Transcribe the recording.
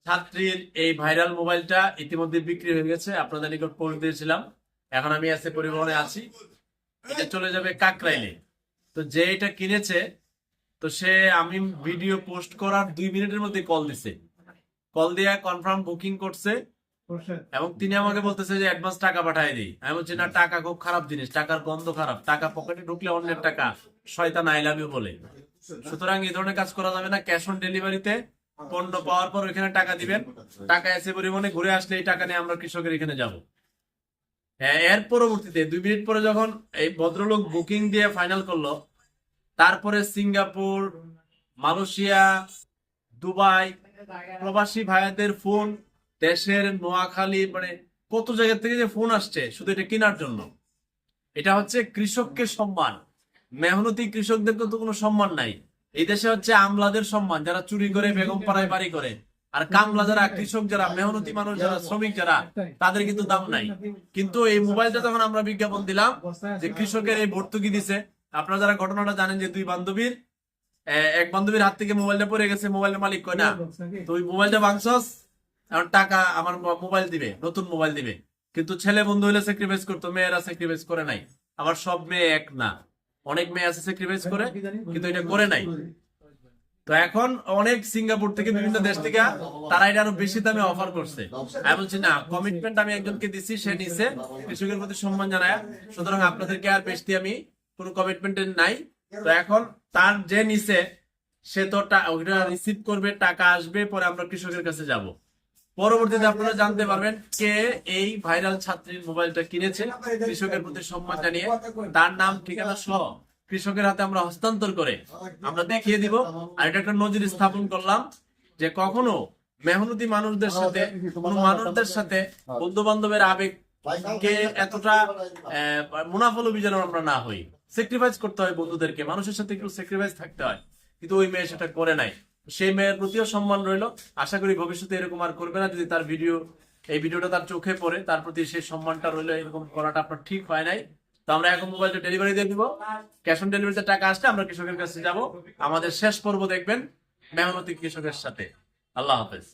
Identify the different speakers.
Speaker 1: ছাত্রীর এই ভাইরাল মোবাইলটা ইতিমধ্যে বিক্রি হয়ে গেছে, আপনাদের নিকট পৌঁছে দিয়েছিলাম। এখন আমি আছে পরিবহনে আছি, এটা চলে যাবে কাকরাইলে। তো যে এটা কিনেছে, তো সে আমি ভিডিও পোস্ট করার 2 মিনিটের মধ্যে কল দিছে, কল দিয়ে কনফার্ম বুকিং করছে এবং তিনি আমাকে বলতেছে যে অ্যাডভান্স টাকা পাঠিয়ে দিই। আমি বলছি না, টাকা খুব খারাপ জিনিস, টাকার গন্ধ খারাপ, টাকা পকেটে ঢুকলে অন্যের টাকা, শয়তান আই লাভ ইউ বলে। সুতরাং এই ধরনের কাজ করা যাবে না। ক্যাশ অন ডেলিভারিতে পণ্য পাওয়ার পর ওইখানে টাকা দিবেন, টাকা এসে পরিমাণে ঘুরে আসলে এই টাকা নিয়ে আমরা কৃষকের এখানে যাব। এর পরবর্তীতে 2 মিনিট পরে যখন এই ভদ্রলোক বুকিং দিয়ে ফাইনাল করলো, তারপরে সিঙ্গাপুর, মালয়েশিয়া, দুবাই প্রবাসী ভাইয়াদের ফোন, দেশের নোয়াখালী, মানে কত জায়গা থেকে যে ফোন আসছে শুধু এটা কেনার জন্য। এটা হচ্ছে কৃষককে সম্মান, মেহনতি কৃষকদের তো কোনো সম্মান নাই। এই দেশে হচ্ছে আমলাদের সম্মান, যারা চুরি করে বেগম পাড়ায় বাড়ি করে, আর কামলা যারা, কৃষক যারা, মেহনতি মানুষ যারা, শ্রমিক যারা, তাদের কিন্তু দাম নাই। কিন্তু এই মোবাইলটা যখন আমরা বিজ্ঞাপন দিলাম যে কৃষকের এই ভর্তুকি দিছে, আপনারা যারা ঘটনাটা জানেন যে এক বান্ধবীর হাত থেকে মোবাইলটা পড়ে গেছে, মোবাইলের মালিক কয় না, তো ওই মোবাইলটা ভাঙছস, এখন টাকা আমার মোবাইল দিবে, নতুন মোবাইল দিবে। কিন্তু ছেলে বন্ধু হলে স্যাক্রিফাইস করতো, মেয়েরা স্যাক্রিফাইস করে নাই। আবার সব মেয়ে এক না, অনেক মেয়ে আছে স্যাক্রিফাইস করে, কিন্তু এটা করে নাই। তো এখন অনেক সিঙ্গাপুর থেকে, বিভিন্ন দেশ থেকে তারা এটা আরো বেশি দামে অফার করছে। আমি বলছি না, কমিটমেন্ট আমি একজনকে দিচ্ছি, সে নিছে, কৃষকের প্রতি সম্মান জানায়, সুতরাং আপনাদেরকে আর বেশি আমি কোনো কমিটমেন্ট নাই। তো এখন তার যে নিছে সে তো ওইটা রিসিভ করবে, টাকা আসবে, পরে আমরা কৃষকের কাছে যাব। পরবর্তীতে আপনারা জানতে পারবেন কে এই ভাইরাল ছাত্রীর মোবাইলটা কিনেছে, কৃষকের প্রতি সম্মান জানিয়ে তার নাম ঠিকানা সহ কৃষকের হাতে আমরা হস্তান্তর করে আমরা দেখিয়ে দিব। আর এটা একটা নজির স্থাপন করলাম যে কখনো মেহনতি মানুষদের সাথে, কোনো মানুষদের সাথে বন্ধু বান্ধবের আবেগ কে এতটা মুনাফালোভী যেন আমরা না হই। স্যাক্রিফাইস করতে হয় বন্ধুদেরকে, মানুষের সাথে একটু স্যাক্রিফাইস থাকতে হয়, কিন্তু ওই মেয়ে সেটা করে নাই। সেই মেয়ের প্রতিও সম্মান রইল, আশা করি ভবিষ্যতে এরকম আর করবে না। যদি তার এই ভিডিওটা তার চোখে পড়ে, তার প্রতি সেই সম্মানটা রইল, এরকম করাটা আপনার ঠিক হয় নাই। তো আমরা এখন মোবাইলটা ডেলিভারি দিয়ে দিব, ক্যাশ অন ডেলিভারিতে টাকা আসলে আমরা কৃষকের কাছে যাব। আমাদের শেষ পর্ব দেখবেন মেহনতি কৃষকের সাথে। আল্লাহ হাফেজ।